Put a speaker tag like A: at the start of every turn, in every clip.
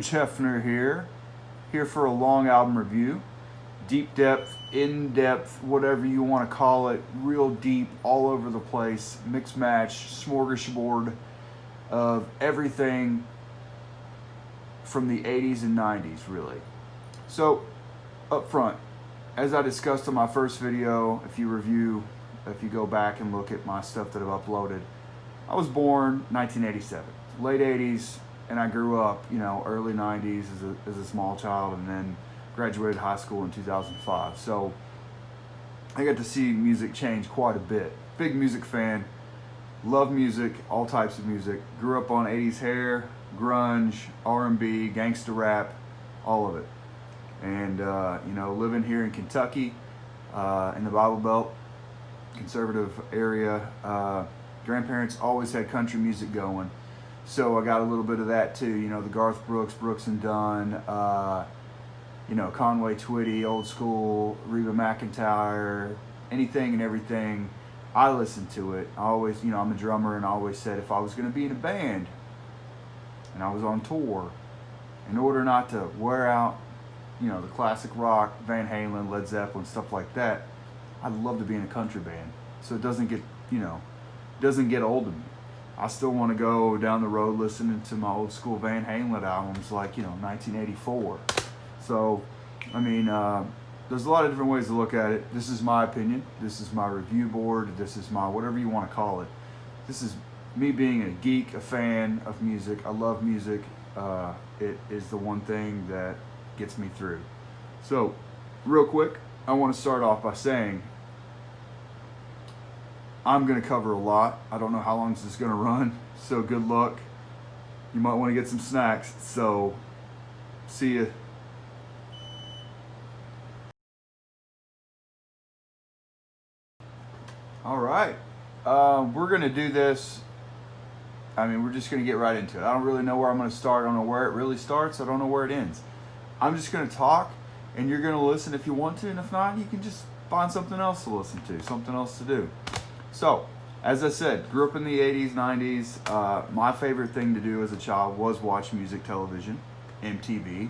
A: Grunge Hefner here for a long album review. Deep depth, in-depth, whatever you want to call it, real deep, all over the place, mix match, smorgasbord of everything from the 80s and 90s, really. So, up front, as I discussed in my first video, if you go back and look at my stuff that I've uploaded, I was born 1987, late 80s, and I grew up, early 90s as a small child, and then graduated high school in 2005. So I got to see music change quite a bit. Big music fan, love music, all types of music. Grew up on 80s hair, grunge, R&B, gangster rap, all of it. And living here in Kentucky, in the Bible Belt, conservative area, grandparents always had country music going. So I got a little bit of that too, the Garth Brooks and Dunn, Conway Twitty, old school, Reba McEntire, anything and everything. I listened to it. I always, I'm a drummer, and I always said if I was going to be in a band and I was on tour, in order not to wear out, the classic rock, Van Halen, Led Zeppelin, stuff like that, I'd love to be in a country band. So it doesn't get old to me. I still want to go down the road listening to my old school Van Halen albums like, 1984. So, there's a lot of different ways to look at it. This is my opinion. This is my review board. This is my whatever you want to call it. This is me being a geek, a fan of music. I love music. It is the one thing that gets me through. So, real quick, I want to start off by saying I'm going to cover a lot. I don't know how long this is going to run, so good luck. You might want to get some snacks. So, see ya. All right, we're going to do this. We're just going to get right into it. I don't really know where I'm going to start. I don't know where it really starts. I don't know where it ends. I'm just going to talk, and you're going to listen if you want to, and if not, you can just find something else to listen to, something else to do. So, as I said, grew up in the 80s, 90s. My favorite thing to do as a child was watch music television, MTV.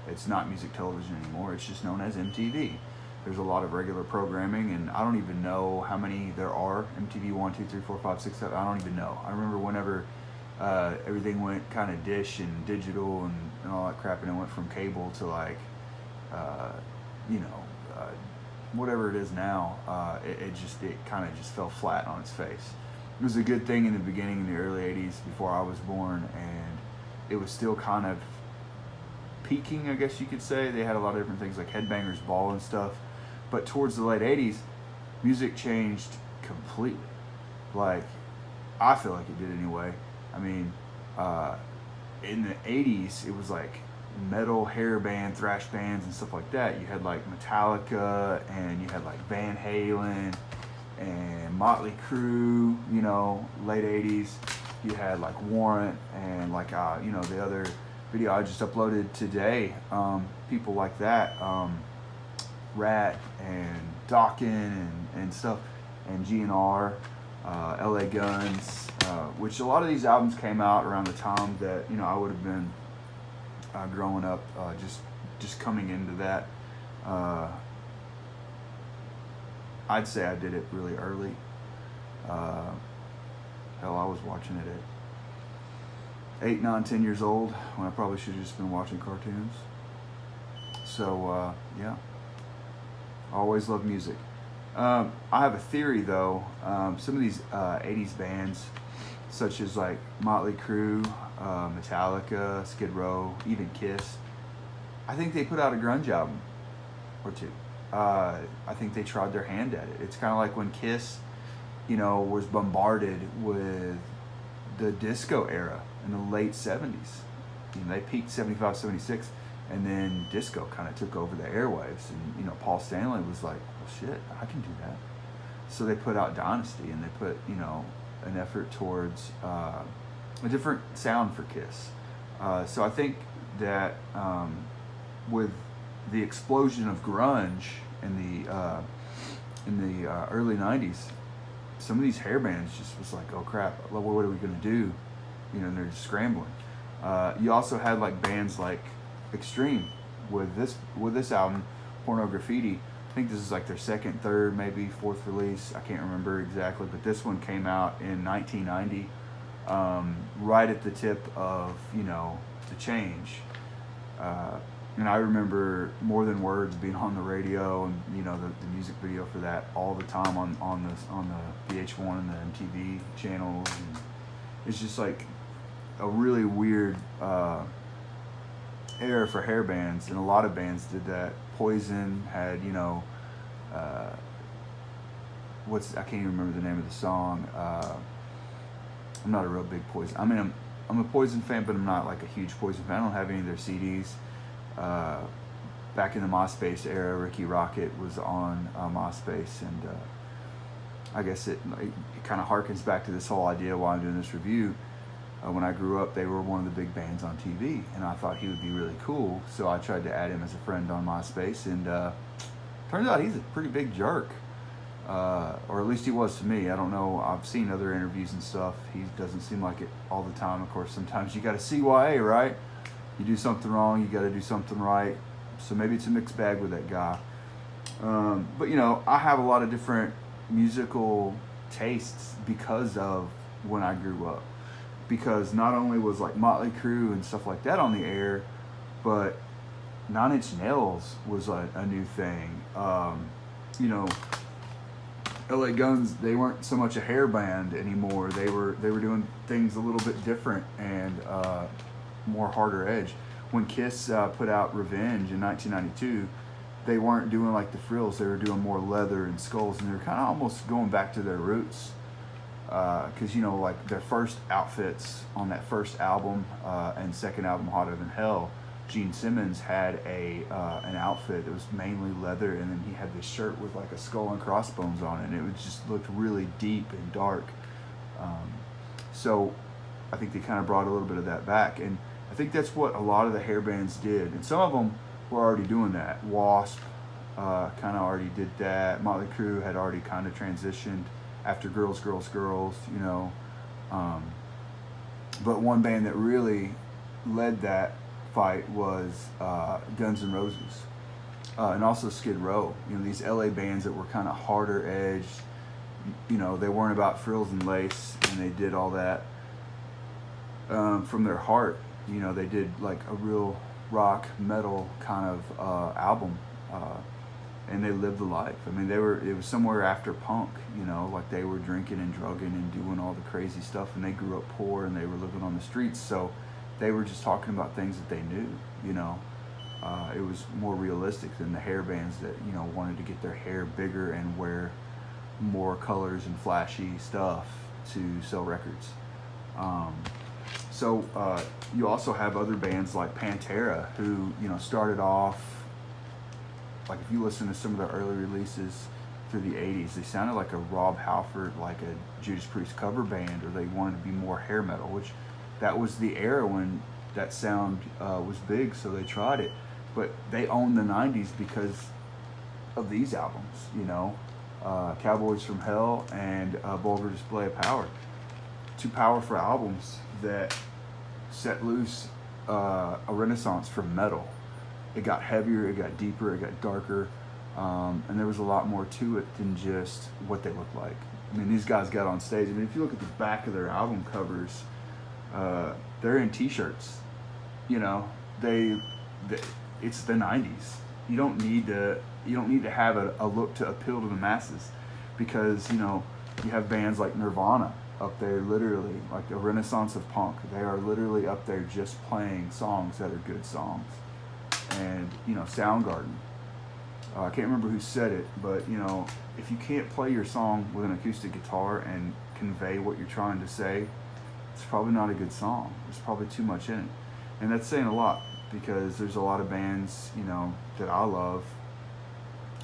A: It's not music television anymore. It's just known as MTV. There's a lot of regular programming, and I don't even know how many there are. MTV 1, 2, 3, 4, 5, 6, 7. I don't even know. I remember whenever everything went kind of dish and digital and all that crap, and it went from cable to whatever it is now. It kind of just fell flat on its face. It was a good thing in the beginning, in the early 80s, before I was born, and it was still kind of peaking, I guess you could say. They had a lot of different things like Headbangers Ball and stuff. But towards the late 80s, music changed completely. Like, I feel like it did anyway. In the 80s, it was like metal hair band, thrash bands and stuff like that. You had like Metallica, and you had like Van Halen and Motley Crue, late 80s. You had like Warrant and like, the other video I just uploaded today, people like that, Rat and Dawkins and stuff, and GNR, LA Guns, which a lot of these albums came out around the time that I would have been growing up, just coming into that. I'd say I did it really early. Hell, I was watching it at 8, 9, 10 years old, when I probably should have just been watching cartoons. So, yeah. I always loved music. I have a theory, though. Some of these 80s bands, such as like Motley Crue, Metallica, Skid Row, even Kiss, I think they put out a grunge album or two. I think they tried their hand at it. It's kind of like when Kiss, was bombarded with the disco era in the late 70s. They peaked 75, 76, and then disco kind of took over the airwaves, and Paul Stanley was like, well, shit, I can do that. So they put out Dynasty, and they put an effort towards a different sound for Kiss. So I think that with the explosion of grunge in the early 90s, some of these hair bands just was like, oh crap, what are we going to do? And they're just scrambling. You also had like bands like Extreme with this album, Porno Graffiti. I think this is like their second, third, maybe fourth release. I can't remember exactly, but this one came out in 1990, right at the tip of the change. And I remember More Than Words being on the radio, and the music video for that all the time on the VH1 and the MTV channels. And it's just like a really weird era for hair bands, and a lot of bands did that. Poison had I can't even remember the name of the song. I'm not a real big Poison. I mean, I'm a Poison fan, but I'm not like a huge Poison fan. I don't have any of their CDs. Back in the MySpace era, Ricky Rocket was on MySpace, and I guess it kind of harkens back to this whole idea why I'm doing this review. When I grew up, they were one of the big bands on TV, and I thought he would be really cool, so I tried to add him as a friend on MySpace, and turns out he's a pretty big jerk, or at least he was to me. I don't know, I've seen other interviews and stuff. He doesn't seem like it all the time. Of course, sometimes you got to CYA, right? You do something wrong, you got to do something right, so maybe it's a mixed bag with that guy. But I have a lot of different musical tastes because of when I grew up. Because not only was like Motley Crue and stuff like that on the air, but 9 Inch Nails was a new thing. LA Guns, they weren't so much a hair band anymore. They were doing things a little bit different and more harder edge. When Kiss put out Revenge in 1992, they weren't doing like the frills. They were doing more leather and skulls, and they were kind of almost going back to their roots. Because like their first outfits on that first album and second album, Hotter Than Hell, Gene Simmons had an outfit that was mainly leather, and then he had this shirt with like a skull and crossbones on it, and it would just looked really deep and dark. So I think they kind of brought a little bit of that back, and I think that's what a lot of the hair bands did, and some of them were already doing that. Wasp kind of already did that. Motley Crue had already kind of transitioned after Girls, Girls, Girls, but one band that really led that fight was Guns N' Roses, and also Skid Row. These LA bands that were kind of harder edged. They weren't about frills and lace, and they did all that from their heart. They did like a real rock metal kind of album. And they lived the life. I mean, it was somewhere after punk, like they were drinking and drugging and doing all the crazy stuff, and they grew up poor and they were living on the streets, so they were just talking about things that they knew, It was more realistic than the hair bands that, wanted to get their hair bigger and wear more colors and flashy stuff to sell records. So you also have other bands like Pantera who, started off, like if you listen to some of their early releases through the 80s, they sounded like a Rob Halford, like a Judas Priest cover band, or they wanted to be more hair metal, which that was the era when that sound was big, so they tried it. But they owned the 90s because of these albums, Cowboys from Hell and Vulgar Display of Power. Two powerful albums that set loose a renaissance for metal. It got heavier, it got deeper, it got darker, and there was a lot more to it than just what they looked like. I mean, these guys got on stage. I mean, if you look at the back of their album covers, they're in t-shirts. It's the 90s. You don't need to have a look to appeal to the masses, because you have bands like Nirvana up there, literally like a renaissance of punk. They are literally up there just playing songs that are good songs. And Soundgarden, I can't remember who said it, but if you can't play your song with an acoustic guitar and convey what you're trying to say, it's probably not a good song. There's probably too much in it, and that's saying a lot, because there's a lot of bands that I love,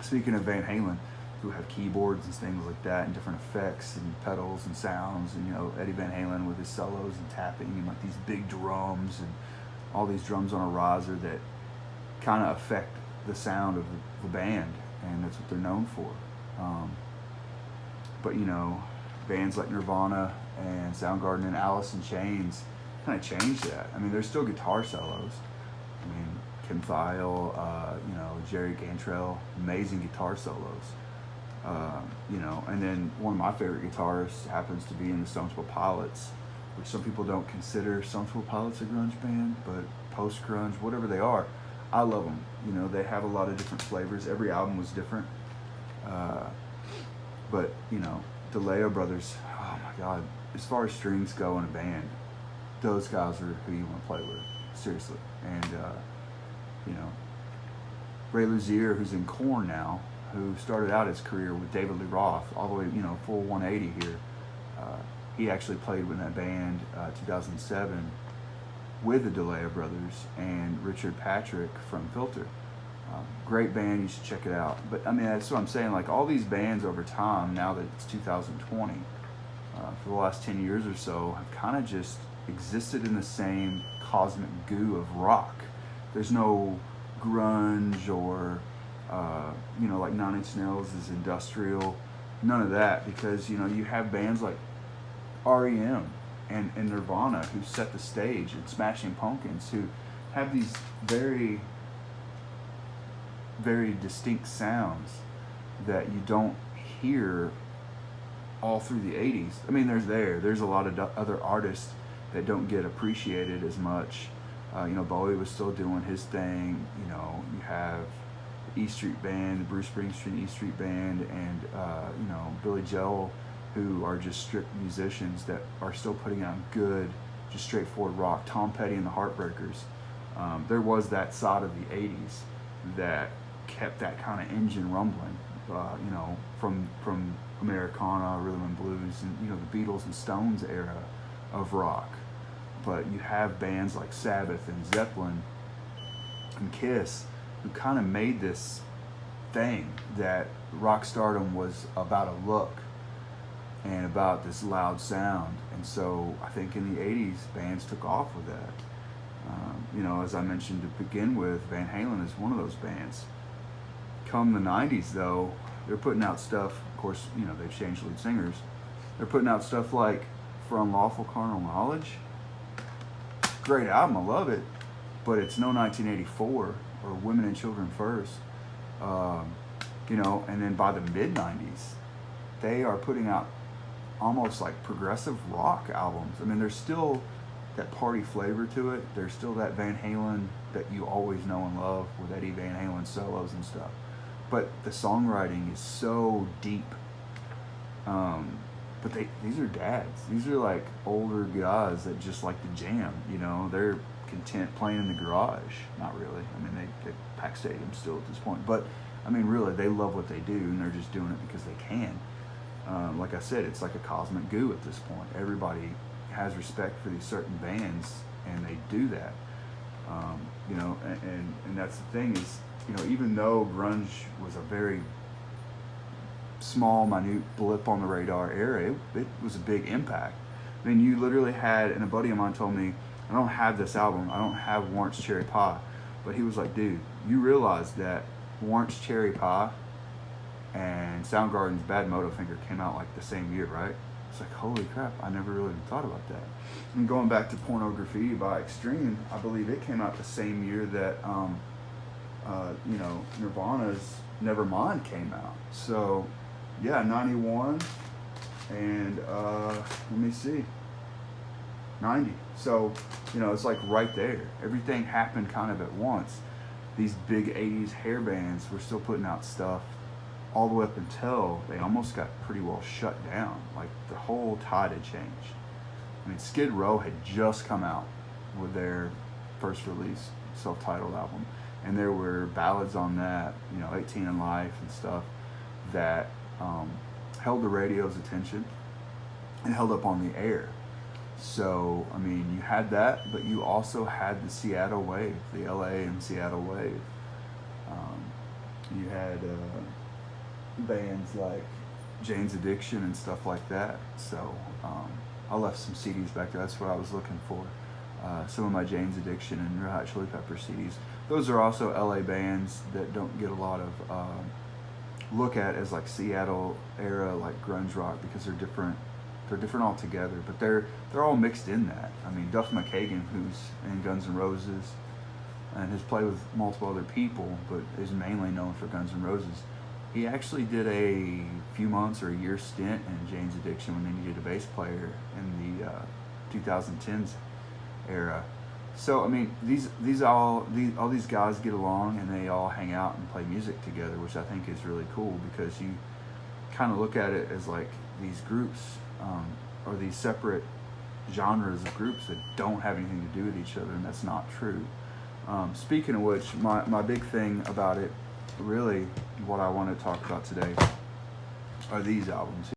A: speaking of Van Halen, who have keyboards and things like that, and different effects and pedals and sounds, and Eddie Van Halen with his solos and tapping and like these big drums and all these drums on a riser that kind of affect the sound of the band, and that's what they're known for. But bands like Nirvana and Soundgarden and Alice in Chains, kind of changed that. I mean, there's still guitar solos. I mean, Kim Thayil, Jerry Cantrell, amazing guitar solos. And then one of my favorite guitarists happens to be in the Stone Temple Pilots, which some people don't consider Stone Temple Pilots a grunge band, but post-grunge, whatever they are, I love them. They have a lot of different flavors. Every album was different. But DeLeo Brothers, oh my God, as far as strings go in a band, those guys are who you want to play with, seriously. And, Ray Luzier, who's in Korn now, who started out his career with David Lee Roth, all the way, full 180 here. He actually played with that band 2007 with the DeLeo Brothers and Richard Patrick from Filter. Great band, you should check it out. But I mean, that's what I'm saying, like all these bands over time, now that it's 2020, for the last 10 years or so, have kind of just existed in the same cosmic goo of rock. There's no grunge or, like 9 Inch Nails is industrial, none of that, because, you have bands like REM and Nirvana who set the stage, and Smashing Pumpkins who have these very, very distinct sounds that you don't hear all through the 80s. I mean, there's a lot of other artists that don't get appreciated as much. Bowie was still doing his thing. You have the E Street Band, the Bruce Springsteen E Street Band, and Billy Joel, who are just strict musicians that are still putting out good, just straightforward rock. Tom Petty and the Heartbreakers. There was that side of the 80s that kept that kind of engine rumbling, from Americana, rhythm and blues, and the Beatles and Stones era of rock. But you have bands like Sabbath and Zeppelin and Kiss who kind of made this thing that rock stardom was about a look and about this loud sound. And so I think in the 80s, bands took off with that. As I mentioned to begin with, Van Halen is one of those bands. Come the 90s, though, they're putting out stuff, of course, they've changed lead singers. They're putting out stuff like For Unlawful Carnal Knowledge. Great album, I love it, but it's no 1984 or Women and Children First. And then by the mid-90s, they are putting out almost like progressive rock albums. I mean, there's still that party flavor to it. There's still that Van Halen that you always know and love with Eddie Van Halen solos and stuff. But the songwriting is so deep. But these are dads. These are like older guys that just like to jam. They're content playing in the garage. Not really. I mean, they pack stadiums still at this point. But I mean, really, they love what they do, and they're just doing it because they can. Like I said, it's like a cosmic goo at this point. Everybody has respect for these certain bands, and they do that. And that's the thing is, even though grunge was a very small, minute blip on the radar era, it was a big impact. I mean, you literally had, and a buddy of mine told me, I don't have this album, I don't have Warrant's Cherry Pie, but he was like, dude, you realize that Warrant's Cherry Pie and Soundgarden's Bad Moto Finger came out like the same year, right? It's like, holy crap, I never really even thought about that. And going back to Porno Graffiti by Extreme, I believe it came out the same year that Nirvana's Nevermind came out. So yeah, 91, and let me see, 90. So, it's like right there. Everything happened kind of at once. These big 80s hair bands were still putting out stuff all the way up until they almost got pretty well shut down. Like, the whole tide had changed. I mean, Skid Row had just come out with their first release, self-titled album. And there were ballads on that, 18 in Life and stuff, that held the radio's attention and held up on the air. So, I mean, you had that, but you also had the Seattle wave, the LA and Seattle wave. You had bands like Jane's Addiction and stuff like that. So, I left some CDs back there. That's what I was looking for. Some of my Jane's Addiction and Red Hot Chili Pepper CDs. Those are also LA bands that don't get a lot of look at as like Seattle era, like grunge rock, because they're different They're different altogether, but they're all mixed in that. I mean, Duff McKagan, who's in Guns N' Roses and has played with multiple other people, but is mainly known for Guns N' Roses. He actually did a few months or a year stint in Jane's Addiction when they needed a bass player in the 2010s era. So I mean, all these guys get along and they all hang out and play music together, which I think is really cool because you kind of look at it as like these groups or these separate genres of groups that don't have anything to do with each other, and that's not true. Speaking of which, my big thing about it, really what I want to talk about today, are these albums.